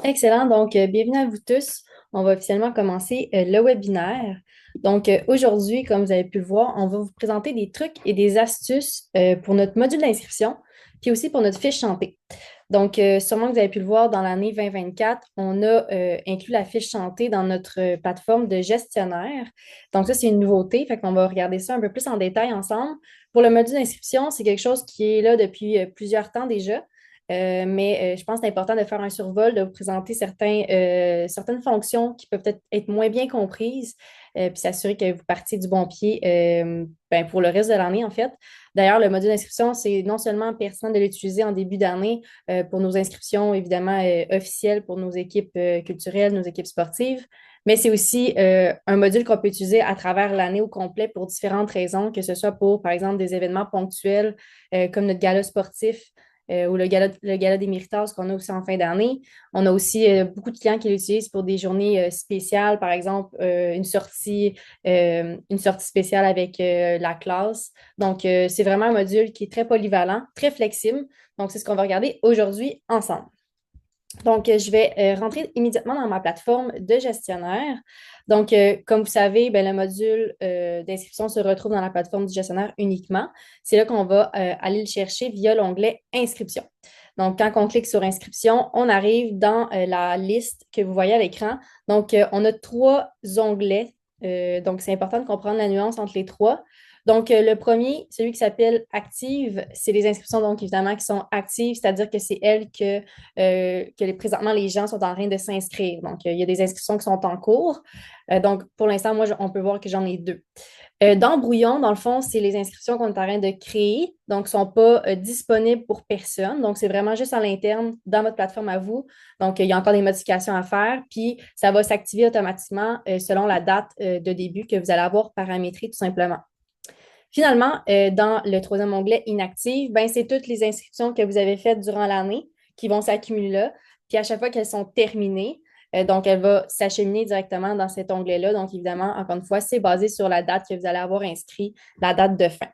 Excellent. Donc, bienvenue à vous tous. On va officiellement commencer le webinaire. Donc, aujourd'hui, comme vous avez pu le voir, on va vous présenter des trucs et des astuces pour notre module d'inscription, puis aussi pour notre fiche santé. Donc, sûrement que vous avez pu le voir dans l'année 2024, on a inclus la fiche santé dans notre plateforme de gestionnaire. Donc, ça, c'est une nouveauté. Fait qu'on va regarder ça un peu plus en détail ensemble. Pour le module d'inscription, c'est quelque chose qui est là depuis plusieurs temps déjà. Mais je pense que c'est important de faire un survol, de vous présenter certaines fonctions qui peuvent peut-être être moins bien comprises, puis s'assurer que vous partiez du bon pied pour le reste de l'année, en fait. D'ailleurs, le module d'inscription, c'est non seulement pertinent de l'utiliser en début d'année pour nos inscriptions, évidemment, officielles pour nos équipes culturelles, nos équipes sportives, mais c'est aussi un module qu'on peut utiliser à travers l'année au complet pour différentes raisons, que ce soit pour, par exemple, des événements ponctuels comme notre gala sportif ou le gala des Méritas qu'on a aussi en fin d'année. On a aussi beaucoup de clients qui l'utilisent pour des journées spéciales, par exemple une sortie spéciale avec la classe. Donc, c'est vraiment un module qui est très polyvalent, très flexible. Donc, c'est ce qu'on va regarder aujourd'hui ensemble. Donc, je vais rentrer immédiatement dans ma plateforme de gestionnaire. Donc, comme vous savez, ben, le module d'inscription se retrouve dans la plateforme du gestionnaire uniquement. C'est là qu'on va aller le chercher via l'onglet Inscription. Donc, quand on clique sur Inscription, on arrive dans la liste que vous voyez à l'écran. Donc, on a trois onglets. Donc, c'est important de comprendre la nuance entre les trois. Donc, le premier, celui qui s'appelle Active, c'est les inscriptions, donc évidemment, qui sont actives, c'est-à-dire que c'est elles présentement, les gens sont en train de s'inscrire. Donc, il y a des inscriptions qui sont en cours. Donc, pour l'instant, moi, on peut voir que j'en ai deux. Dans Brouillon, dans le fond, c'est les inscriptions qu'on est en train de créer, donc ne sont pas disponibles pour personne. Donc, c'est vraiment juste à l'interne dans votre plateforme à vous. Donc, il y a encore des modifications à faire, puis ça va s'activer automatiquement selon la date de début que vous allez avoir paramétrée tout simplement. Finalement, dans le troisième onglet inactive, ben, c'est toutes les inscriptions que vous avez faites durant l'année qui vont s'accumuler là. Puis à chaque fois qu'elles sont terminées, donc elle va s'acheminer directement dans cet onglet-là. Donc évidemment, encore une fois, c'est basé sur la date que vous allez avoir inscrit, la date de fin.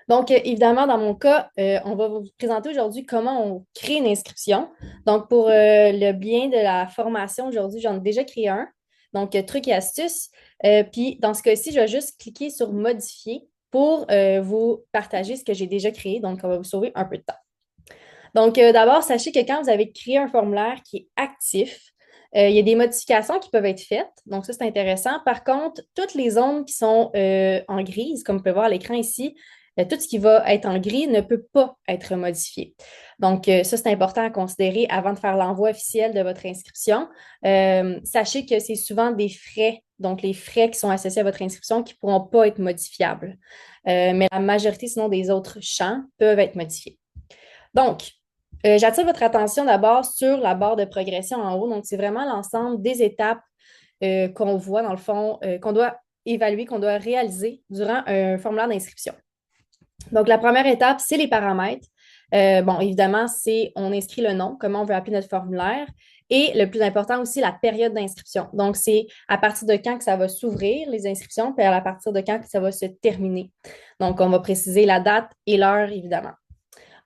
Donc, évidemment, dans mon cas, on va vous présenter aujourd'hui comment on crée une inscription. Donc, pour le bien de la formation aujourd'hui, j'en ai déjà créé un. Donc, trucs et astuces. Puis, dans ce cas-ci, je vais juste cliquer sur Modifier pour vous partager ce que j'ai déjà créé. Donc, on va vous sauver un peu de temps. Donc, d'abord, sachez que quand vous avez créé un formulaire qui est actif, il y a des modifications qui peuvent être faites. Donc, ça, c'est intéressant. Par contre, toutes les zones qui sont en grise, comme vous pouvez voir à l'écran ici, tout ce qui va être en gris ne peut pas être modifié. Donc, ça, c'est important à considérer avant de faire l'envoi officiel de votre inscription. Sachez que c'est souvent des frais, donc les frais qui sont associés à votre inscription qui ne pourront pas être modifiables. Mais la majorité, sinon, des autres champs peuvent être modifiés. Donc, j'attire votre attention d'abord sur la barre de progression en haut. Donc, c'est vraiment l'ensemble des étapes qu'on voit, dans le fond, qu'on doit évaluer, qu'on doit réaliser durant un formulaire d'inscription. Donc, la première étape, c'est les paramètres. Bon, évidemment, c'est on inscrit le nom, comment on veut appeler notre formulaire. Et le plus important aussi, la période d'inscription. Donc, c'est à partir de quand que ça va s'ouvrir, les inscriptions, puis à partir de quand que ça va se terminer. Donc, on va préciser la date et l'heure, évidemment.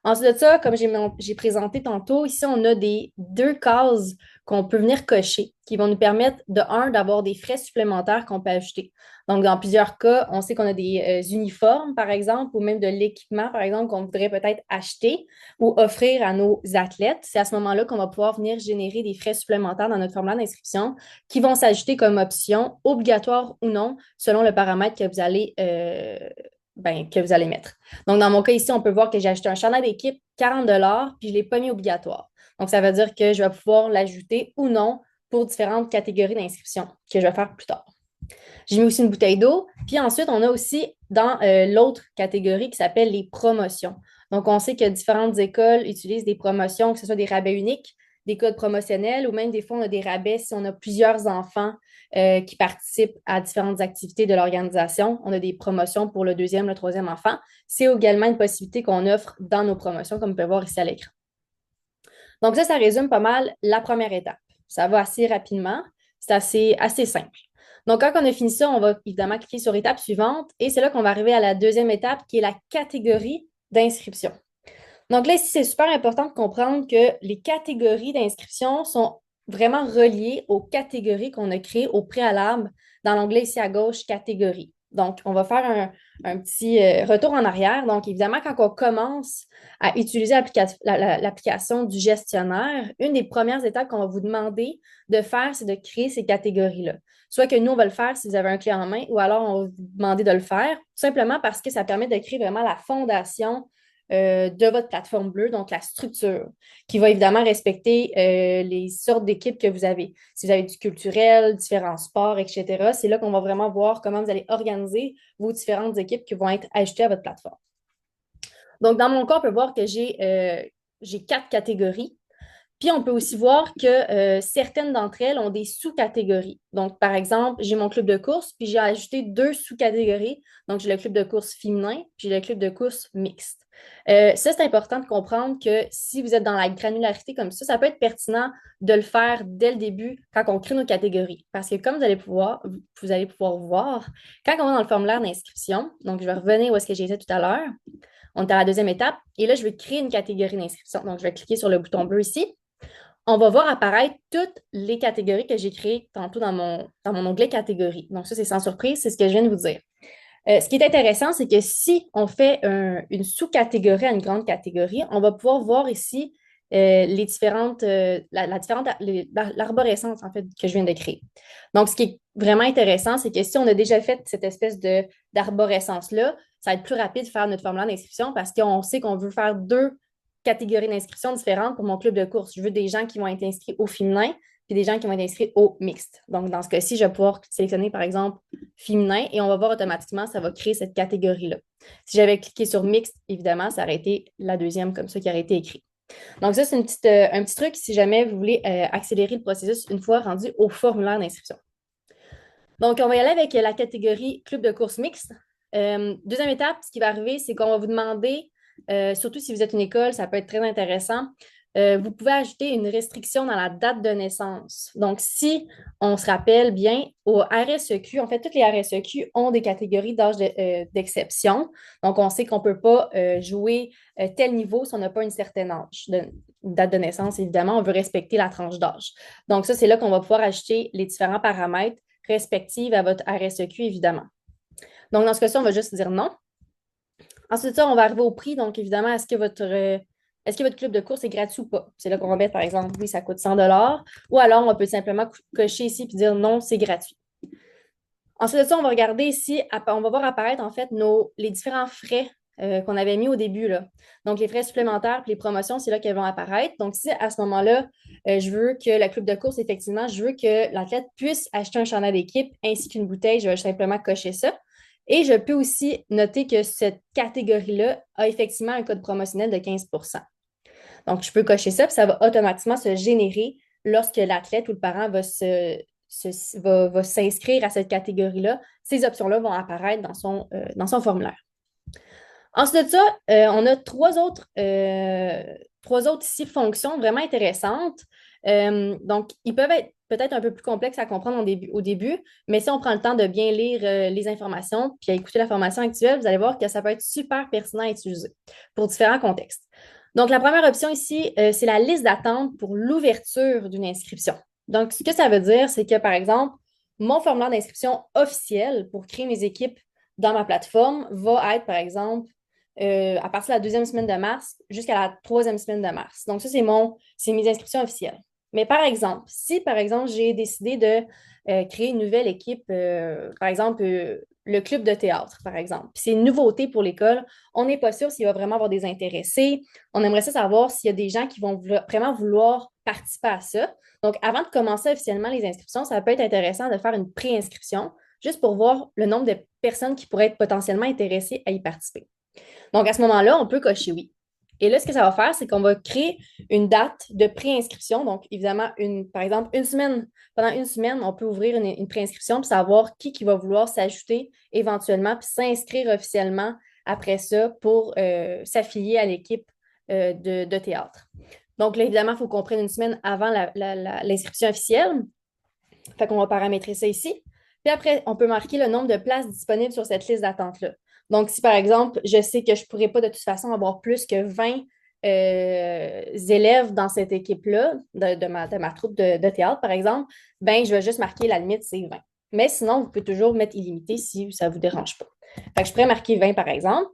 Ensuite de ça, comme j'ai présenté tantôt, ici, on a deux cases qu'on peut venir cocher qui vont nous permettre, de un, d'avoir des frais supplémentaires qu'on peut ajouter. Donc, dans plusieurs cas, on sait qu'on a des uniformes, par exemple, ou même de l'équipement, par exemple, qu'on voudrait peut-être acheter ou offrir à nos athlètes. C'est à ce moment-là qu'on va pouvoir venir générer des frais supplémentaires dans notre formulaire d'inscription qui vont s'ajouter comme option, obligatoire ou non, selon le paramètre que vous allez mettre. Donc, dans mon cas ici, on peut voir que j'ai acheté un chandail d'équipe 40 puis je ne l'ai pas mis obligatoire. Donc, ça veut dire que je vais pouvoir l'ajouter ou non pour différentes catégories d'inscription que je vais faire plus tard. J'ai mis aussi une bouteille d'eau. Puis ensuite, on a aussi dans l'autre catégorie qui s'appelle les promotions. Donc, on sait que différentes écoles utilisent des promotions, que ce soit des rabais uniques, des codes promotionnels ou même des fois, on a des rabais si on a plusieurs enfants qui participent à différentes activités de l'organisation. On a des promotions pour le deuxième, le troisième enfant. C'est également une possibilité qu'on offre dans nos promotions, comme vous pouvez voir ici à l'écran. Donc, ça résume pas mal la première étape. Ça va assez rapidement. C'est assez simple. Donc, quand on a fini ça, on va évidemment cliquer sur étape suivante et c'est là qu'on va arriver à la deuxième étape qui est la catégorie d'inscription. Donc là, ici, c'est super important de comprendre que les catégories d'inscription sont vraiment reliées aux catégories qu'on a créées au préalable dans l'onglet ici à gauche, catégories. Donc, on va faire un petit retour en arrière. Donc, évidemment, quand on commence à utiliser l'application du gestionnaire, une des premières étapes qu'on va vous demander de faire, c'est de créer ces catégories-là. Soit que nous, on va le faire si vous avez un clé en main, ou alors on va vous demander de le faire, tout simplement parce que ça permet de créer vraiment la fondation de votre plateforme bleue, donc la structure, qui va évidemment respecter les sortes d'équipes que vous avez. Si vous avez du culturel, différents sports, etc., c'est là qu'on va vraiment voir comment vous allez organiser vos différentes équipes qui vont être ajoutées à votre plateforme. Donc, dans mon cas, on peut voir que j'ai 4 catégories. Puis, on peut aussi voir que certaines d'entre elles ont des sous-catégories. Donc, par exemple, j'ai mon club de course, puis j'ai ajouté 2 sous-catégories. Donc, j'ai le club de course féminin, puis j'ai le club de course mixte. Ça, c'est important de comprendre que si vous êtes dans la granularité comme ça peut être pertinent de le faire dès le début quand on crée nos catégories. Parce que comme vous allez pouvoir voir, quand on va dans le formulaire d'inscription, donc je vais revenir où est-ce que j'étais tout à l'heure, on est à la deuxième étape, et là, je vais créer une catégorie d'inscription. Donc, je vais cliquer sur le bouton bleu ici. On va voir apparaître toutes les catégories que j'ai créées tantôt dans mon onglet catégories. Donc, ça, c'est sans surprise, c'est ce que je viens de vous dire. Ce qui est intéressant, c'est que si on fait une sous-catégorie à une grande catégorie, on va pouvoir voir ici les différentes, l'arborescence, en fait, que je viens de créer. Donc, ce qui est vraiment intéressant, c'est que si on a déjà fait cette espèce d'arborescence-là, ça va être plus rapide de faire notre formulaire d'inscription parce qu'on sait qu'on veut faire 2 catégories d'inscription différentes pour mon club de course. Je veux des gens qui vont être inscrits au féminin puis des gens qui vont être inscrits au mixte. Donc, dans ce cas-ci, je vais pouvoir sélectionner, par exemple, féminin et on va voir automatiquement, ça va créer cette catégorie-là. Si j'avais cliqué sur mixte, évidemment, ça aurait été la deuxième comme ça qui aurait été écrit. Donc, ça, c'est un petit truc si jamais vous voulez accélérer le processus une fois rendu au formulaire d'inscription. Donc, on va y aller avec la catégorie club de course mixte. Deuxième étape, ce qui va arriver, c'est qu'on va vous demander, surtout si vous êtes une école, ça peut être très intéressant, vous pouvez ajouter une restriction dans la date de naissance. Donc, si on se rappelle bien, au RSEQ, en fait, toutes les RSEQ ont des catégories d'âge d'exception. Donc, on sait qu'on ne peut pas jouer tel niveau si on n'a pas une certaine âge, une date de naissance, évidemment. On veut respecter la tranche d'âge. Donc, ça, c'est là qu'on va pouvoir ajouter les différents paramètres respectifs à votre RSEQ, évidemment. Donc, dans ce cas-ci, on va juste dire non. Ensuite, ça, on va arriver au prix. Donc, évidemment, est-ce que votre club de course est gratuit ou pas? C'est là qu'on va mettre, par exemple, oui, ça coûte 100 ou alors on peut simplement cocher ici et dire non, c'est gratuit. Ensuite de ça, on va regarder ici, on va voir apparaître en fait les différents frais qu'on avait mis au début. Là. Donc, les frais supplémentaires et les promotions, c'est là qu'elles vont apparaître. Donc, si à ce moment-là, je veux que le club de course, effectivement, je veux que l'athlète puisse acheter un chandail d'équipe ainsi qu'une bouteille, je vais simplement cocher ça. Et je peux aussi noter que cette catégorie-là a effectivement un code promotionnel de 15 Donc, je peux cocher ça, puis ça va automatiquement se générer lorsque l'athlète ou le parent va s'inscrire à cette catégorie-là. Ces options-là vont apparaître dans son formulaire. Ensuite de ça, on a trois autres ici fonctions vraiment intéressantes. Donc, ils peuvent être peut-être un peu plus complexes à comprendre au début, mais si on prend le temps de bien lire les informations puis à écouter la formation actuelle, vous allez voir que ça peut être super pertinent à utiliser pour différents contextes. Donc, la première option ici, c'est la liste d'attente pour l'ouverture d'une inscription. Donc, ce que ça veut dire, c'est que, par exemple, mon formulaire d'inscription officiel pour créer mes équipes dans ma plateforme va être, par exemple, à partir de la deuxième semaine de mars jusqu'à la troisième semaine de mars. Donc, ça, c'est mes inscriptions officielles. Mais par exemple, si, par exemple, j'ai décidé de créer une nouvelle équipe, par exemple, le club de théâtre, par exemple, puis c'est une nouveauté pour l'école, on n'est pas sûr s'il va vraiment avoir des intéressés. On aimerait ça savoir s'il y a des gens qui vont vraiment vouloir participer à ça. Donc, avant de commencer officiellement les inscriptions, ça peut être intéressant de faire une pré-inscription juste pour voir le nombre de personnes qui pourraient être potentiellement intéressées à y participer. Donc, à ce moment-là, on peut cocher oui. Et là, ce que ça va faire, c'est qu'on va créer une date de préinscription. Donc, évidemment, par exemple, pendant une semaine, on peut ouvrir une préinscription pour savoir qui va vouloir s'ajouter éventuellement puis s'inscrire officiellement après ça pour s'affilier à l'équipe de théâtre. Donc, là, évidemment, il faut qu'on prenne une semaine avant l'inscription officielle. Fait qu'on va paramétrer ça ici. Puis après, on peut marquer le nombre de places disponibles sur cette liste d'attente-là. Donc, si par exemple, je sais que je ne pourrais pas de toute façon avoir plus que 20 élèves dans cette équipe-là, de ma troupe de théâtre, par exemple, ben, je vais juste marquer la limite, c'est 20. Mais sinon, vous pouvez toujours mettre illimité si ça ne vous dérange pas. Fait que je pourrais marquer 20, par exemple.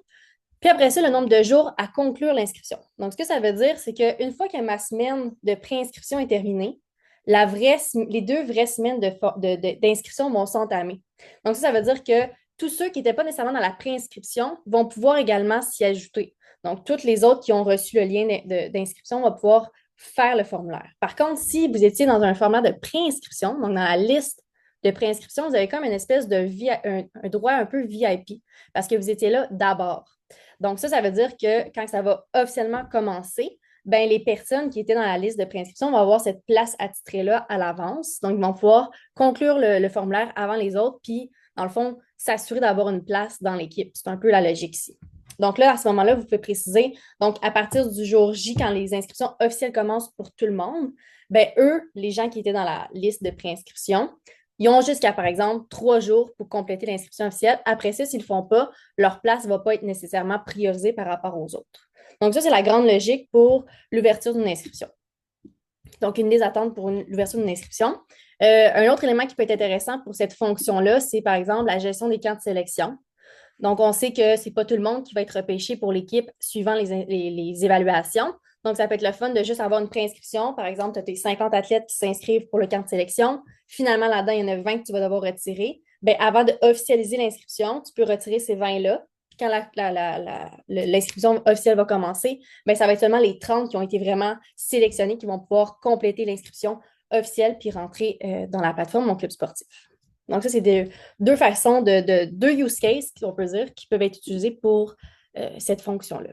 Puis après ça, le nombre de jours à conclure l'inscription. Donc, ce que ça veut dire, c'est qu'une fois que ma semaine de préinscription est terminée, les 2 vraies semaines d'inscription vont s'entamer. Donc, ça veut dire que tous ceux qui n'étaient pas nécessairement dans la préinscription vont pouvoir également s'y ajouter. Donc, toutes les autres qui ont reçu le lien d'inscription vont pouvoir faire le formulaire. Par contre, si vous étiez dans un formulaire de préinscription, donc dans la liste de préinscription, vous avez comme une espèce de un droit un peu VIP parce que vous étiez là d'abord. Donc, ça veut dire que quand ça va officiellement commencer, ben, les personnes qui étaient dans la liste de préinscription vont avoir cette place attitrée-là à l'avance. Donc, ils vont pouvoir conclure le formulaire avant les autres, puis, dans le fond, s'assurer d'avoir une place dans l'équipe. C'est un peu la logique ici. Donc là, à ce moment-là, vous pouvez préciser, donc à partir du jour J, quand les inscriptions officielles commencent pour tout le monde, ben eux, les gens qui étaient dans la liste de préinscription, ils ont jusqu'à, par exemple, 3 jours pour compléter l'inscription officielle. Après ça, s'ils ne le font pas, leur place ne va pas être nécessairement priorisée par rapport aux autres. Donc, ça, c'est la grande logique pour l'ouverture d'une inscription. Donc, une des attentes pour l'ouverture d'une inscription. Un autre élément qui peut être intéressant pour cette fonction-là, c'est par exemple la gestion des camps de sélection. Donc, on sait que ce n'est pas tout le monde qui va être repêché pour l'équipe suivant les évaluations. Donc, ça peut être le fun de juste avoir une préinscription. Par exemple, tu as tes 50 athlètes qui s'inscrivent pour le camp de sélection. Finalement, là-dedans, il y en a 20 que tu vas devoir retirer. Bien, avant d'officialiser l'inscription, tu peux retirer ces 20-là. Puis quand l'inscription officielle va commencer, bien, ça va être seulement les 30 qui ont été vraiment sélectionnés qui vont pouvoir compléter l'inscription officielle puis rentrer dans la plateforme Mon Club sportif. Donc, ça, c'est 2 façons de 2 use cases, on peut dire, qui peuvent être utilisés pour cette fonction-là.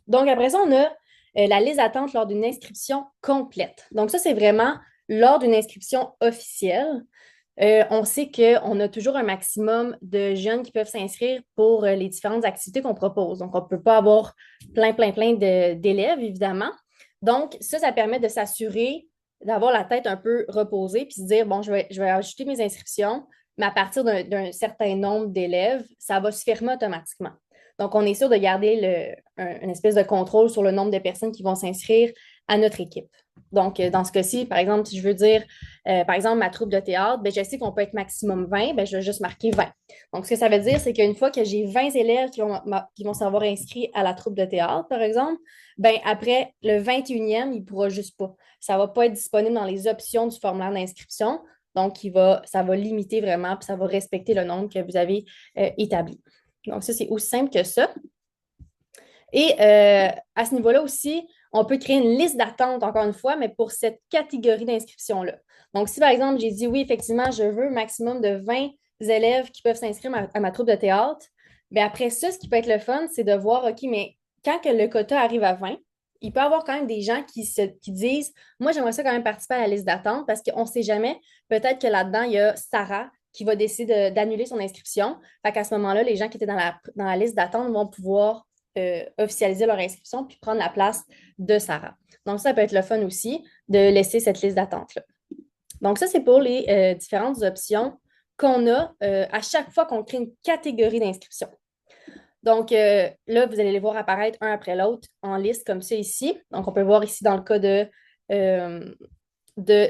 Donc, après ça, on a la liste d'attente lors d'une inscription complète. Donc, ça, c'est vraiment lors d'une inscription officielle. On sait qu'on a toujours un maximum de jeunes qui peuvent s'inscrire pour les différentes activités qu'on propose. Donc, on ne peut pas avoir plein d'élèves, évidemment. Donc, ça permet de s'assurer d'avoir la tête un peu reposée puis se dire, bon, je vais ajouter mes inscriptions, mais à partir d'un certain nombre d'élèves, ça va se fermer automatiquement. Donc, on est sûr de garder une espèce de contrôle sur le nombre de personnes qui vont s'inscrire à notre équipe. Donc, dans ce cas-ci, par exemple, si je veux dire, par exemple, ma troupe de théâtre, ben, je sais qu'on peut être maximum 20, ben, je vais juste marquer 20. Donc, ce que ça veut dire, c'est qu'une fois que j'ai 20 élèves qui vont s'avoir inscrits à la troupe de théâtre, par exemple, ben, après le 21e, il ne pourra juste pas. Ça ne va pas être disponible dans les options du formulaire d'inscription. Donc, ça va limiter vraiment, puis ça va respecter le nombre que vous avez établi. Donc, ça, c'est aussi simple que ça. Et à ce niveau-là aussi, on peut créer une liste d'attente, encore une fois, mais pour cette catégorie d'inscription-là. Donc, si par exemple, j'ai dit oui, effectivement, je veux un maximum de 20 élèves qui peuvent s'inscrire à ma troupe de théâtre, bien après ça, ce qui peut être le fun, c'est de voir, OK, mais quand que le quota arrive à 20, il peut y avoir quand même des gens qui disent, moi, j'aimerais ça quand même participer à la liste d'attente parce qu'on ne sait jamais, peut-être que là-dedans, il y a Sarah qui va décider d'annuler son inscription. Fait qu'à ce moment-là, les gens qui étaient dans la liste d'attente vont pouvoir officialiser leur inscription puis prendre la place de Sarah. Donc, ça peut être le fun aussi de laisser cette liste d'attente-là. Donc, ça, c'est pour les différentes options qu'on a à chaque fois qu'on crée une catégorie d'inscription. Donc, là, vous allez les voir apparaître un après l'autre en liste comme ça ici. Donc, on peut voir ici dans le cas de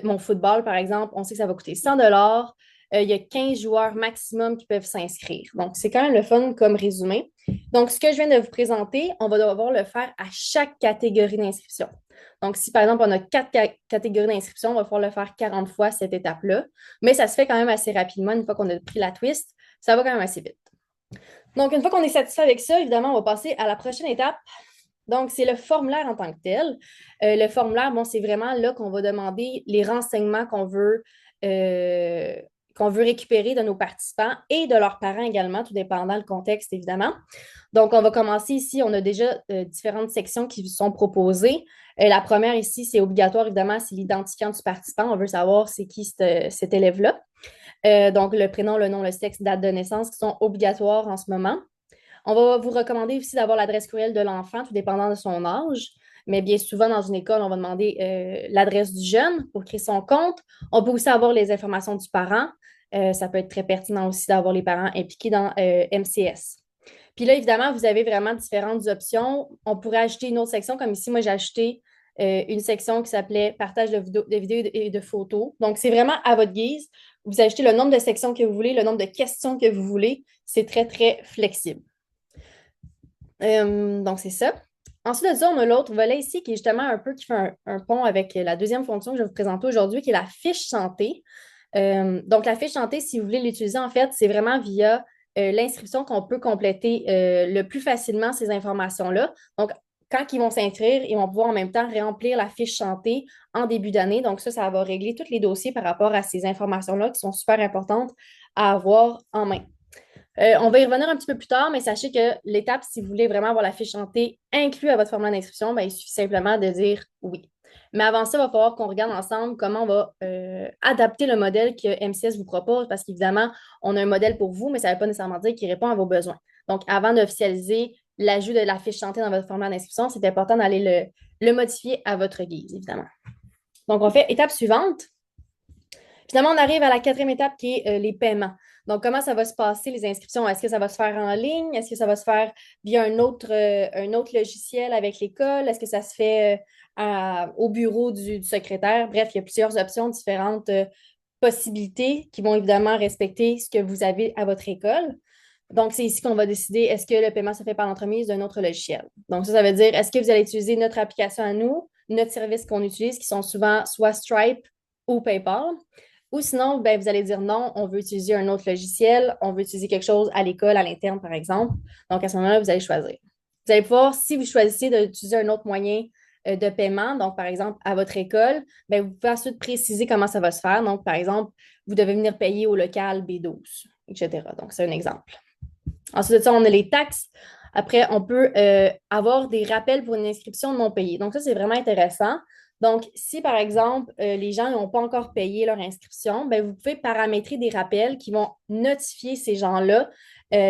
mon football, par exemple, on sait que ça va coûter 100 $. Il y a 15 joueurs maximum qui peuvent s'inscrire. Donc, c'est quand même le fun comme résumé. Donc, ce que je viens de vous présenter, on va devoir le faire à chaque catégorie d'inscription. Donc, si par exemple, on a 4 catégories d'inscription, on va pouvoir le faire 40 fois cette étape-là. Mais ça se fait quand même assez rapidement une fois qu'on a pris la twist. Ça va quand même assez vite. Donc, une fois qu'on est satisfait avec ça, évidemment, on va passer à la prochaine étape. Donc, c'est le formulaire en tant que tel. Le formulaire, bon, c'est vraiment là qu'on va demander les renseignements qu'on veut récupérer de nos participants et de leurs parents également, tout dépendant du contexte, évidemment. Donc, on va commencer ici. On a déjà différentes sections qui sont proposées. La première ici, c'est obligatoire, évidemment, c'est l'identifiant du participant. On veut savoir c'est qui cet élève-là. Donc, le prénom, le nom, le sexe, date de naissance qui sont obligatoires en ce moment. On va vous recommander aussi d'avoir l'adresse courriel de l'enfant, tout dépendant de son âge. Mais bien souvent, dans une école, on va demander l'adresse du jeune pour créer son compte. On peut aussi avoir les informations du parent. Ça peut être très pertinent aussi d'avoir les parents impliqués dans MCS. Puis là, évidemment, vous avez vraiment différentes options. On pourrait ajouter une autre section, comme ici, moi, j'ai ajouté une section qui s'appelait partage de vidéos et de photos. Donc, c'est vraiment à votre guise. Vous ajoutez le nombre de sections que vous voulez, le nombre de questions que vous voulez. C'est très, très flexible. Donc, c'est ça. Ensuite de ça, on a l'autre volet ici qui est justement un peu qui fait un pont avec la deuxième fonction que je vais vous présenter aujourd'hui, qui est la fiche santé. Donc, la fiche santé, si vous voulez l'utiliser, en fait, c'est vraiment via l'inscription qu'on peut compléter le plus facilement ces informations-là. Donc, quand ils vont s'inscrire, ils vont pouvoir en même temps remplir la fiche santé en début d'année. Donc, ça va régler tous les dossiers par rapport à ces informations-là qui sont super importantes à avoir en main. On va y revenir un petit peu plus tard, mais sachez que l'étape, si vous voulez vraiment avoir la fiche santé inclue à votre formulaire d'inscription, ben, il suffit simplement de dire oui. Mais avant ça, il va falloir qu'on regarde ensemble comment on va adapter le modèle que MCS vous propose, parce qu'évidemment, on a un modèle pour vous, mais ça ne veut pas nécessairement dire qu'il répond à vos besoins. Donc, avant d'officialiser l'ajout de la fiche santé dans votre formulaire d'inscription, c'est important d'aller le modifier à votre guise, évidemment. Donc, on fait étape suivante. Finalement, on arrive à la quatrième étape qui est les paiements. Donc, comment ça va se passer, les inscriptions? Est-ce que ça va se faire en ligne? Est-ce que ça va se faire via un autre logiciel avec l'école? Est-ce que ça se fait au bureau du secrétaire? Bref, il y a plusieurs options, différentes possibilités qui vont évidemment respecter ce que vous avez à votre école. Donc, c'est ici qu'on va décider est-ce que le paiement se fait par l'entremise d'un autre logiciel. Donc, ça veut dire est-ce que vous allez utiliser notre application à nous, notre service qu'on utilise, qui sont souvent soit Stripe ou PayPal. Ou sinon, ben, vous allez dire non, on veut utiliser un autre logiciel, on veut utiliser quelque chose à l'école, à l'interne, par exemple. Donc, à ce moment-là, vous allez choisir. Vous allez pouvoir, si vous choisissez d'utiliser un autre moyen de paiement, donc par exemple à votre école, ben, vous pouvez ensuite préciser comment ça va se faire. Donc, par exemple, vous devez venir payer au local B12, etc. Donc, c'est un exemple. Ensuite de ça, on a les taxes. Après, on peut avoir des rappels pour une inscription non payée. Donc, ça, c'est vraiment intéressant. Donc, si par exemple, les gens n'ont pas encore payé leur inscription, ben, vous pouvez paramétrer des rappels qui vont notifier ces gens-là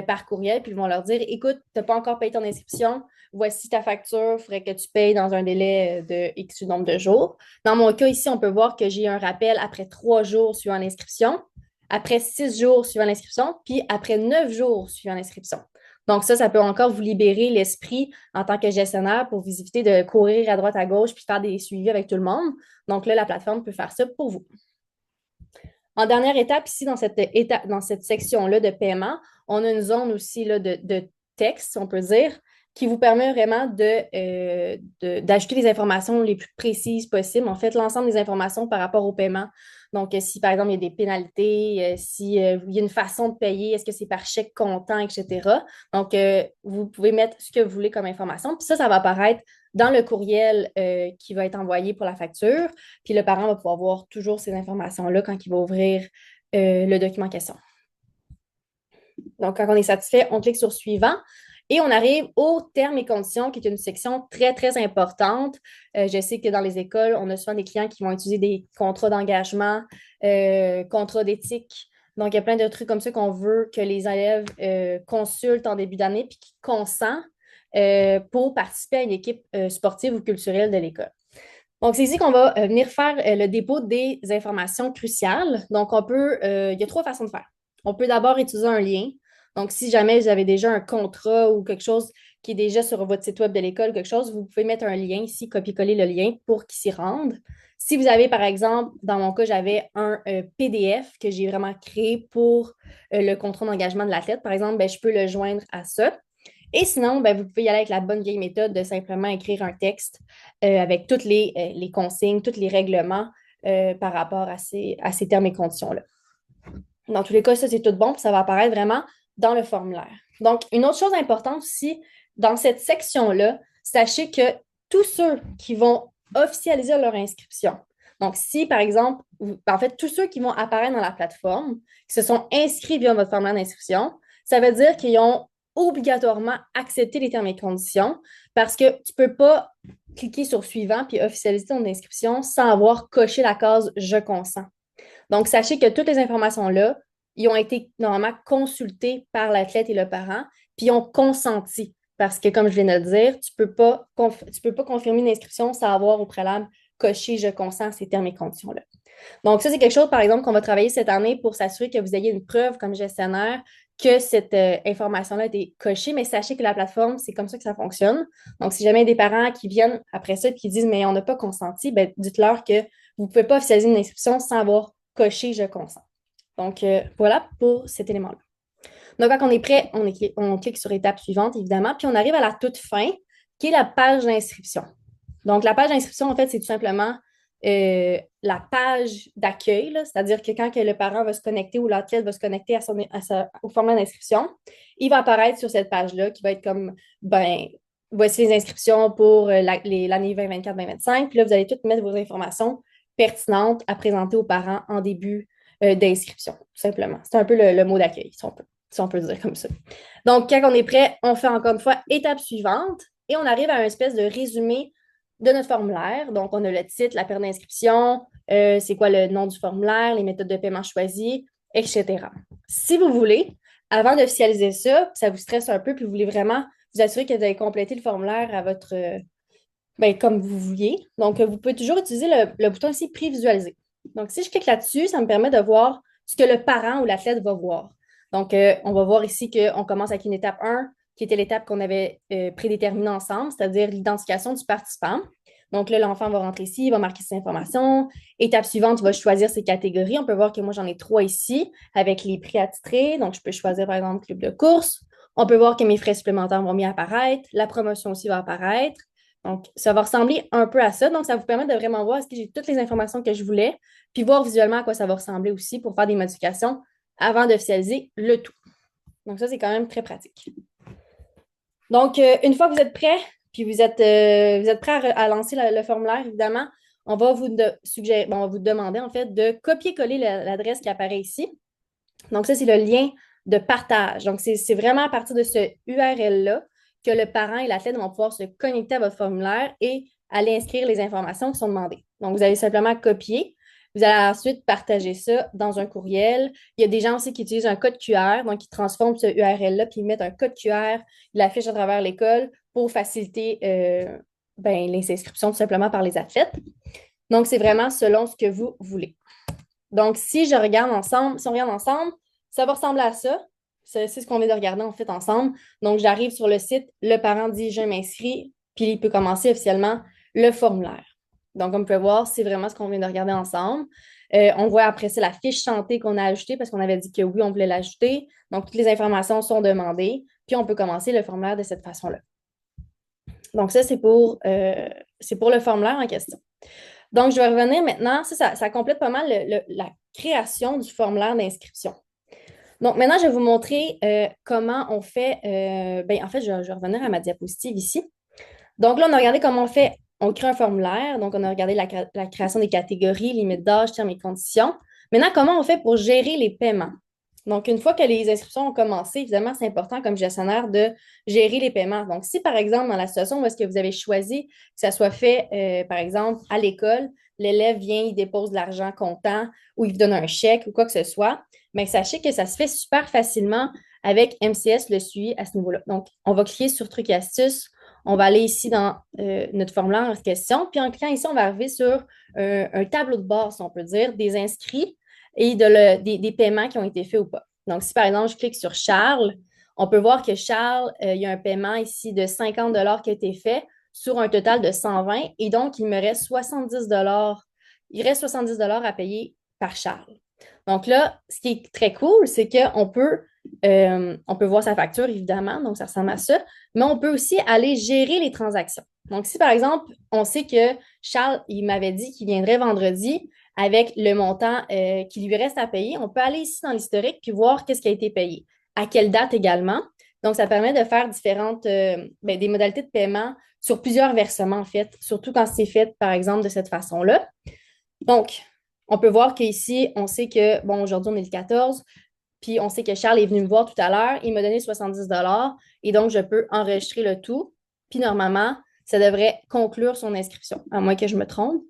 par courriel, puis ils vont leur dire écoute, tu n'as pas encore payé ton inscription, voici ta facture, il faudrait que tu payes dans un délai de X nombre de jours. Dans mon cas ici, on peut voir que j'ai un rappel après 3 jours suivant l'inscription, après 6 jours suivant l'inscription, puis après 9 jours suivant l'inscription. Donc ça peut encore vous libérer l'esprit en tant que gestionnaire pour vous éviter de courir à droite, à gauche, puis faire des suivis avec tout le monde. Donc là, la plateforme peut faire ça pour vous. En dernière étape, ici, dans cette section-là de paiement, on a une zone aussi là, de texte, on peut dire, qui vous permet vraiment d'ajouter les informations les plus précises possibles. En fait, l'ensemble des informations par rapport au paiement. Donc, si par exemple, il y a des pénalités, s'il y a une façon de payer, est-ce que c'est par chèque comptant, etc. Donc, vous pouvez mettre ce que vous voulez comme information. Puis ça va apparaître dans le courriel qui va être envoyé pour la facture. Puis le parent va pouvoir voir toujours ces informations-là quand il va ouvrir le document en question. Donc, quand on est satisfait, on clique sur Suivant. Et on arrive aux termes et conditions, qui est une section très, très importante. Je sais que dans les écoles, on a souvent des clients qui vont utiliser des contrats d'engagement, contrats d'éthique. Donc, il y a plein de trucs comme ça qu'on veut que les élèves consultent en début d'année puis qui consentent pour participer à une équipe sportive ou culturelle de l'école. Donc, c'est ici qu'on va venir faire le dépôt des informations cruciales. Donc, il y a 3 façons de faire. On peut d'abord utiliser un lien. Donc, si jamais vous avez déjà un contrat ou quelque chose qui est déjà sur votre site web de l'école, quelque chose, vous pouvez mettre un lien ici, copier-coller le lien pour qu'ils s'y rendent. Si vous avez, par exemple, dans mon cas, j'avais un PDF que j'ai vraiment créé pour le contrat d'engagement de l'athlète, par exemple, ben, je peux le joindre à ça. Et sinon, ben, vous pouvez y aller avec la bonne vieille méthode de simplement écrire un texte avec toutes les consignes, tous les règlements par rapport à ces termes et conditions-là. Dans tous les cas, ça, c'est tout bon, puis ça va apparaître vraiment dans le formulaire. Donc, une autre chose importante aussi, dans cette section-là, sachez que tous ceux qui vont officialiser leur inscription, donc si, par exemple, en fait, tous ceux qui vont apparaître dans la plateforme, qui se sont inscrits via votre formulaire d'inscription, ça veut dire qu'ils ont obligatoirement accepté les termes et conditions parce que tu ne peux pas cliquer sur suivant puis officialiser ton inscription sans avoir coché la case je consens. Donc, sachez que toutes les informations-là, ils ont été normalement consultées par l'athlète et le parent, puis ils ont consenti. Parce que, comme je viens de le dire, tu ne peux pas confirmer une inscription sans avoir au préalable coché je consens à ces termes et conditions-là. Donc, ça, c'est quelque chose, par exemple, qu'on va travailler cette année pour s'assurer que vous ayez une preuve comme gestionnaire que cette information-là a été cochée, mais sachez que la plateforme, c'est comme ça que ça fonctionne. Donc, si jamais il y a des parents qui viennent après ça et qui disent, mais on n'a pas consenti, ben, dites-leur que vous ne pouvez pas officialiser une inscription sans avoir coché je consens. Donc, voilà pour cet élément-là. Donc, quand on est prêt, on clique sur étape suivante, évidemment, puis on arrive à la toute fin, qui est la page d'inscription. Donc, la page d'inscription, en fait, c'est tout simplement la page d'accueil, c'est-à-dire que quand que le parent va se connecter ou l'athlète va se connecter au format d'inscription, il va apparaître sur cette page-là qui va être comme, ben, voici les inscriptions pour l'année 2024-2025. Puis là, vous allez toutes mettre vos informations pertinentes à présenter aux parents en début d'inscription, tout simplement. C'est un peu le mot d'accueil, si on peut dire comme ça. Donc, quand on est prêt, on fait encore une fois étape suivante et on arrive à un espèce de résumé de notre formulaire. Donc, on a le titre, la période d'inscription, c'est quoi le nom du formulaire, les méthodes de paiement choisies, etc. Si vous voulez, avant d'officialiser ça, ça vous stresse un peu, puis vous voulez vraiment vous assurer que vous avez complété le formulaire à votre, ben, comme vous vouliez. Donc, vous pouvez toujours utiliser le bouton ici prévisualiser. Donc, si je clique là-dessus, ça me permet de voir ce que le parent ou l'athlète va voir. Donc, on va voir ici qu'on commence avec une étape 1, qui était l'étape qu'on avait prédéterminée ensemble, c'est-à-dire l'identification du participant. Donc là, l'enfant va rentrer ici, il va marquer ses informations. Étape suivante, il va choisir ses catégories. On peut voir que moi, j'en ai 3 ici avec les prix attitrés. Donc, je peux choisir, par exemple, club de course. On peut voir que mes frais supplémentaires vont bien apparaître. La promotion aussi va apparaître. Donc, ça va ressembler un peu à ça. Donc, ça vous permet de vraiment voir est-ce que j'ai toutes les informations que je voulais, puis voir visuellement à quoi ça va ressembler aussi pour faire des modifications avant d'officialiser le tout. Donc, ça, c'est quand même très pratique. Donc, une fois que vous êtes prêt, puis vous êtes prêt à lancer le formulaire, évidemment, on va vous on va vous demander en fait de copier-coller l'adresse qui apparaît ici. Donc, ça, c'est le lien de partage. Donc, c'est vraiment à partir de ce URL-là que le parent et l'athlète vont pouvoir se connecter à votre formulaire et aller inscrire les informations qui sont demandées. Donc, vous allez simplement copier. Vous allez ensuite partager ça dans un courriel. Il y a des gens aussi qui utilisent un code QR, donc ils transforment ce URL-là, puis ils mettent un code QR, ils l'affichent à travers l'école pour faciliter ben, les inscriptions tout simplement par les athlètes. Donc, c'est vraiment selon ce que vous voulez. Donc, si on regarde ensemble, ça va ressembler à ça. C'est ce qu'on vient de regarder en fait ensemble. Donc, j'arrive sur le site, le parent dit je m'inscris, puis il peut commencer officiellement le formulaire. Donc, comme vous pouvez voir, c'est vraiment ce qu'on vient de regarder ensemble. On voit après ça la fiche santé qu'on a ajoutée parce qu'on avait dit que oui, on voulait l'ajouter. Donc, toutes les informations sont demandées, puis on peut commencer le formulaire de cette façon-là. Donc, ça, c'est pour le formulaire en question. Donc, je vais revenir maintenant. Ça complète pas mal la création du formulaire d'inscription. Donc, maintenant, je vais vous montrer comment on fait. Ben, en fait, je vais revenir à ma diapositive ici. Donc, là, on a regardé comment on crée un formulaire. Donc, on a regardé la création des catégories, limites d'âge, termes et conditions. Maintenant, comment on fait pour gérer les paiements? Donc, une fois que les inscriptions ont commencé, évidemment, c'est important comme gestionnaire de gérer les paiements. Donc, si par exemple, dans la situation où est-ce que vous avez choisi que ça soit fait, par exemple, à l'école, l'élève vient, il dépose de l'argent comptant ou il vous donne un chèque ou quoi que ce soit, bien, sachez que ça se fait super facilement avec MCS, le suivi à ce niveau-là. Donc, on va cliquer sur Trucs et astuces. On va aller ici dans notre formulaire en question. Puis en cliquant ici, on va arriver sur un tableau de bord, si on peut dire, des inscrits et des paiements qui ont été faits ou pas. Donc, si par exemple, je clique sur Charles, on peut voir que Charles, il y a un paiement ici de 50 qui a été fait sur un total de 120 et donc il me reste 70 il reste 70 à payer par Charles. Donc là, ce qui est très cool, c'est on peut voir sa facture, évidemment, donc ça ressemble à ça, mais on peut aussi aller gérer les transactions. Donc, si par exemple, on sait que Charles, il m'avait dit qu'il viendrait vendredi, avec le montant qui lui reste à payer, on peut aller ici dans l'historique puis voir qu'est-ce qui a été payé, à quelle date également. Donc, ça permet de faire des modalités de paiement sur plusieurs versements, en fait, surtout quand c'est fait, par exemple, de cette façon-là. Donc, on peut voir qu'ici, on sait que, bon, aujourd'hui, on est le 14, puis on sait que Charles est venu me voir tout à l'heure, il m'a donné 70 et donc je peux enregistrer le tout. Puis normalement, ça devrait conclure son inscription, à moins que je me trompe.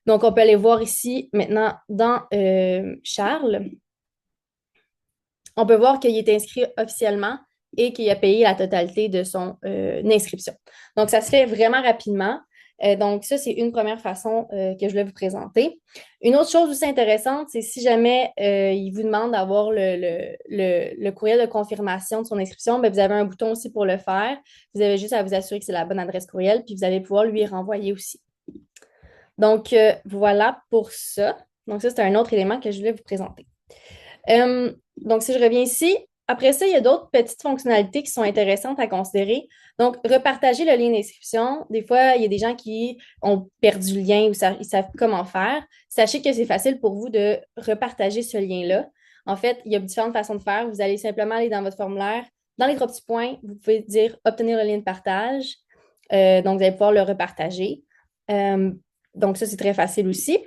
Donc, on peut aller voir ici maintenant dans Charles. On peut voir qu'il est inscrit officiellement et qu'il a payé la totalité de son inscription. Donc, ça se fait vraiment rapidement. Donc, ça, c'est une première façon que je vais vous présenter. Une autre chose aussi intéressante, c'est si jamais il vous demande d'avoir le courriel de confirmation de son inscription, bien, vous avez un bouton aussi pour le faire. Vous avez juste à vous assurer que c'est la bonne adresse courriel, puis vous allez pouvoir lui renvoyer aussi. Donc, voilà pour ça. Donc, ça, c'est un autre élément que je voulais vous présenter. Donc, si je reviens ici, après ça, il y a d'autres petites fonctionnalités qui sont intéressantes à considérer. Donc, repartager le lien d'inscription. Des fois, il y a des gens qui ont perdu le lien ou ils ne savent comment faire. Sachez que c'est facile pour vous de repartager ce lien-là. En fait, il y a différentes façons de faire. Vous allez simplement aller dans votre formulaire. Dans les trois petits points, vous pouvez dire obtenir le lien de partage. Donc, vous allez pouvoir le repartager. Donc, ça, c'est très facile aussi.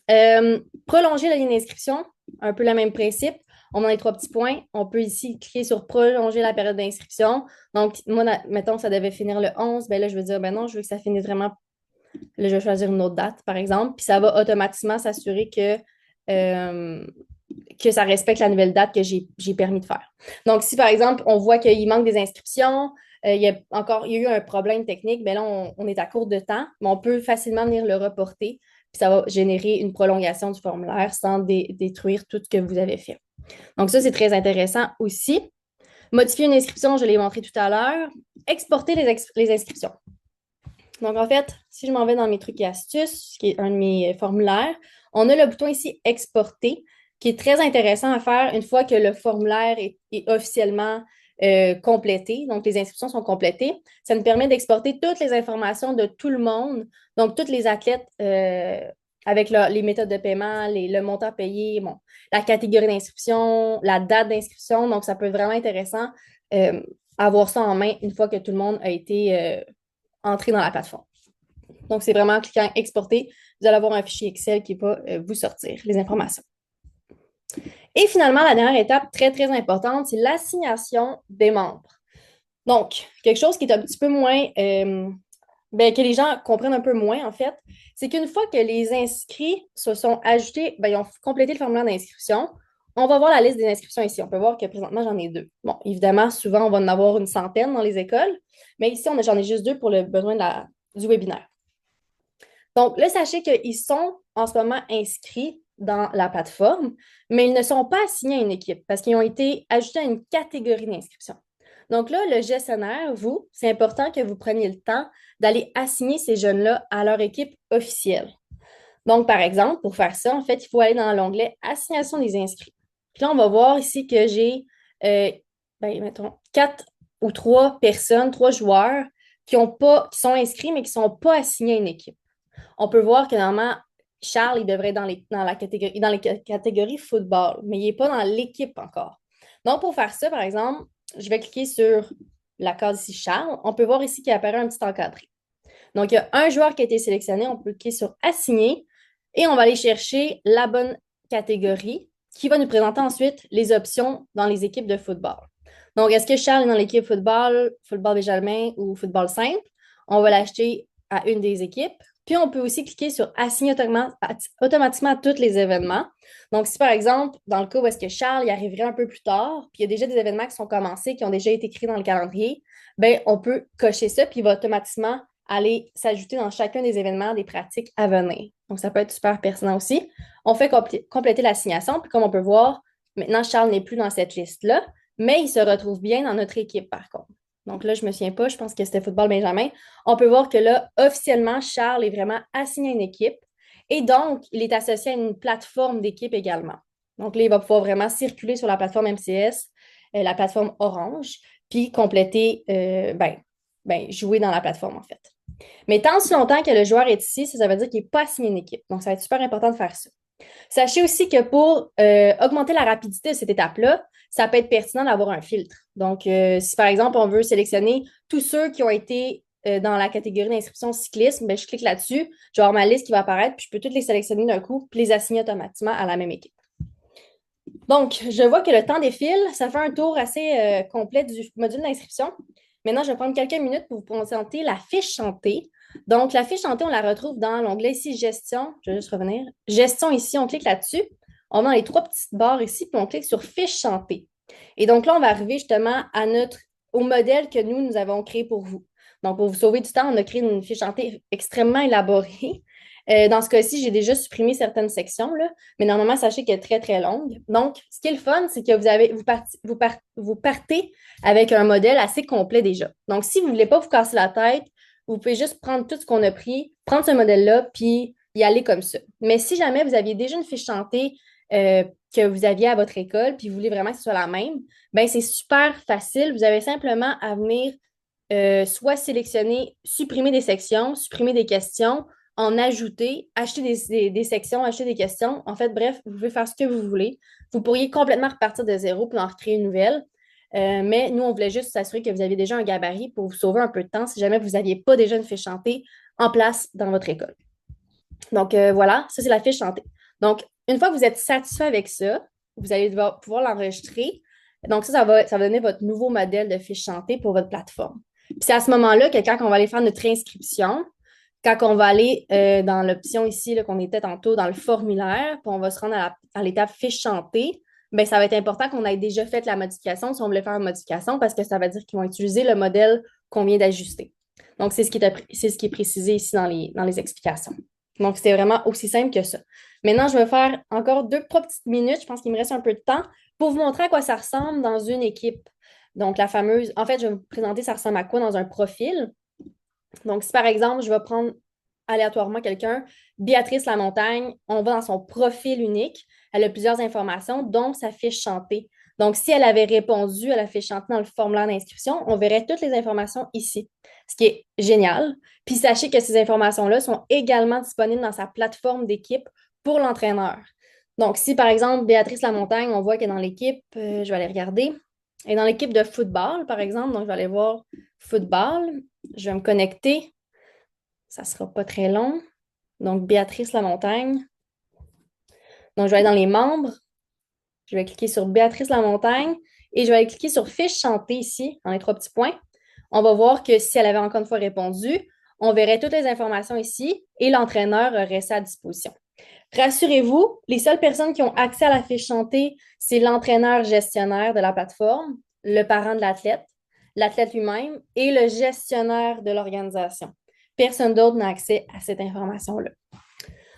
Prolonger la ligne d'inscription, un peu le même principe. On a les trois petits points. On peut ici cliquer sur prolonger la période d'inscription. Donc, moi, mettons, ça devait finir le 11. Ben là, je vais dire, ben non, je veux que ça finisse vraiment. Là, je vais choisir une autre date, par exemple. Puis ça va automatiquement s'assurer que ça respecte la nouvelle date que j'ai permis de faire. Donc, si par exemple, on voit qu'il manque des inscriptions, il y a eu un problème technique, bien là, on est à court de temps, mais on peut facilement venir le reporter, puis ça va générer une prolongation du formulaire sans détruire tout ce que vous avez fait. Donc, ça, c'est très intéressant aussi. Modifier une inscription, je l'ai montré tout à l'heure. Exporter les inscriptions. Donc, en fait, si je m'en vais dans mes trucs et astuces, qui est un de mes formulaires, on a le bouton ici Exporter, qui est très intéressant à faire une fois que le formulaire est officiellement complété. Donc, les inscriptions sont complétées. Ça nous permet d'exporter toutes les informations de tout le monde, donc tous les athlètes avec les méthodes de paiement, le montant payé, bon, la catégorie d'inscription, la date d'inscription. Donc, ça peut être vraiment intéressant avoir ça en main une fois que tout le monde a été entrer dans la plateforme. Donc, c'est vraiment en cliquant exporter, vous allez avoir un fichier Excel qui va vous sortir les informations. Et finalement, la dernière étape très, très importante, c'est l'assignation des membres. Donc, quelque chose qui est un petit peu moins, que les gens comprennent un peu moins, en fait, c'est qu'une fois que les inscrits se sont ajoutés, ils ont complété le formulaire d'inscription, on va voir la liste des inscriptions ici. On peut voir que présentement, j'en ai 2. Bon, évidemment, souvent, on va en avoir une centaine dans les écoles, mais ici, j'en ai juste 2 pour le besoin du webinaire. Donc, là, sachez qu'ils sont en ce moment inscrits dans la plateforme, mais ils ne sont pas assignés à une équipe parce qu'ils ont été ajoutés à une catégorie d'inscription. Donc là, le gestionnaire, vous, c'est important que vous preniez le temps d'aller assigner ces jeunes-là à leur équipe officielle. Donc, par exemple, pour faire ça, en fait, il faut aller dans l'onglet Assignation des inscrits. Puis là, on va voir ici que j'ai, mettons, 4 ou 3 personnes, 3 joueurs qui sont inscrits, mais qui ne sont pas assignés à une équipe. On peut voir que normalement, Charles, il devrait être dans les catégories football, mais il n'est pas dans l'équipe encore. Donc, pour faire ça, par exemple, je vais cliquer sur la case ici Charles. On peut voir ici qu'il apparaît un petit encadré. Donc, il y a un joueur qui a été sélectionné. On peut cliquer sur Assigner et on va aller chercher la bonne catégorie qui va nous présenter ensuite les options dans les équipes de football. Donc, est-ce que Charles est dans l'équipe football, football Benjamin ou football simple? On va l'acheter à une des équipes. Puis, on peut aussi cliquer sur Assigner automatiquement tous les événements. Donc, si par exemple, dans le cas où est-ce que Charles y arriverait un peu plus tard, puis il y a déjà des événements qui sont commencés, qui ont déjà été écrits dans le calendrier, bien, on peut cocher ça, puis il va automatiquement aller s'ajouter dans chacun des événements des pratiques à venir. Donc, ça peut être super pertinent aussi. On fait compléter l'assignation, puis comme on peut voir, maintenant, Charles n'est plus dans cette liste-là, mais il se retrouve bien dans notre équipe, par contre. Donc là, je ne me souviens pas, je pense que c'était Football Benjamin. On peut voir que là, officiellement, Charles est vraiment assigné à une équipe et donc, il est associé à une plateforme d'équipe également. Donc là, il va pouvoir vraiment circuler sur la plateforme MCS, la plateforme Orange, puis compléter, jouer dans la plateforme, en fait. Mais tant si longtemps que le joueur est ici, ça veut dire qu'il n'est pas assigné à une équipe. Donc, ça va être super important de faire ça. Sachez aussi que pour augmenter la rapidité de cette étape-là, ça peut être pertinent d'avoir un filtre. Donc, si par exemple, on veut sélectionner tous ceux qui ont été dans la catégorie d'inscription cyclisme, ben, je clique là-dessus, je vais avoir ma liste qui va apparaître, puis je peux toutes les sélectionner d'un coup, puis les assigner automatiquement à la même équipe. Donc, je vois que le temps défile. Ça fait un tour assez complet du module d'inscription. Maintenant, je vais prendre quelques minutes pour vous présenter la fiche santé. Donc, la fiche santé, on la retrouve dans l'onglet ici, Gestion. Je vais juste revenir. Gestion ici, on clique là-dessus. On va dans les trois petites barres ici, puis on clique sur Fiche santé. Et donc là, on va arriver justement au modèle que nous avons créé pour vous. Donc, pour vous sauver du temps, on a créé une fiche santé extrêmement élaborée. Dans ce cas-ci, j'ai déjà supprimé certaines sections, là, mais normalement, sachez qu'elle est très, très longue. Donc, ce qui est le fun, c'est que vous partez avec un modèle assez complet déjà. Donc, si vous ne voulez pas vous casser la tête, vous pouvez juste prendre tout ce qu'on a pris, prendre ce modèle-là, puis y aller comme ça. Mais si jamais vous aviez déjà une fiche santé que vous aviez à votre école, puis vous voulez vraiment que ce soit la même, ben c'est super facile. Vous avez simplement à venir soit sélectionner, supprimer des sections, supprimer des questions, en ajouter, acheter des sections, acheter des questions. En fait, bref, vous pouvez faire ce que vous voulez. Vous pourriez complètement repartir de zéro puis en recréer une nouvelle. Mais nous, on voulait juste s'assurer que vous aviez déjà un gabarit pour vous sauver un peu de temps si jamais vous n'aviez pas déjà une fiche santé en place dans votre école. Donc, voilà, ça, c'est la fiche santé. Donc, une fois que vous êtes satisfait avec ça, vous allez pouvoir l'enregistrer. Donc, ça va donner votre nouveau modèle de fiche santé pour votre plateforme. Puis c'est à ce moment-là que quand on va aller faire notre inscription, quand on va aller dans l'option ici là, qu'on était tantôt dans le formulaire, puis on va se rendre à l'étape fiche santé, bien, ça va être important qu'on ait déjà fait la modification si on voulait faire une modification parce que ça va dire qu'ils vont utiliser le modèle qu'on vient d'ajuster. Donc, c'est ce qui est précisé ici dans les explications. Donc, c'est vraiment aussi simple que ça. Maintenant, je vais faire encore 2 petites minutes. Je pense qu'il me reste un peu de temps pour vous montrer à quoi ça ressemble dans une équipe. Donc, la fameuse, en fait, je vais vous présenter ça ressemble à quoi dans un profil. Donc, si par exemple, je vais prendre aléatoirement quelqu'un, Béatrice Lamontagne, on va dans son profil unique. Elle a plusieurs informations, dont sa fiche chantée. Donc, si elle avait répondu à la fiche chantée dans le formulaire d'inscription, on verrait toutes les informations ici, ce qui est génial. Puis, sachez que ces informations-là sont également disponibles dans sa plateforme d'équipe pour l'entraîneur. Donc, si par exemple, Béatrice Lamontagne, on voit qu'elle est dans l'équipe, je vais aller regarder, elle est dans l'équipe de football, par exemple, donc je vais aller voir football. Je vais me connecter. Ça ne sera pas très long. Donc, Béatrice Lamontagne. Donc, je vais aller dans les membres. Je vais cliquer sur Béatrice Lamontagne et je vais aller cliquer sur Fiche chantée ici, dans les 3 petits points. On va voir que si elle avait encore une fois répondu, on verrait toutes les informations ici et l'entraîneur aurait ça à disposition. Rassurez-vous, les seules personnes qui ont accès à la fiche chantée, c'est l'entraîneur gestionnaire de la plateforme, le parent de l'athlète lui-même et le gestionnaire de l'organisation. Personne d'autre n'a accès à cette information-là.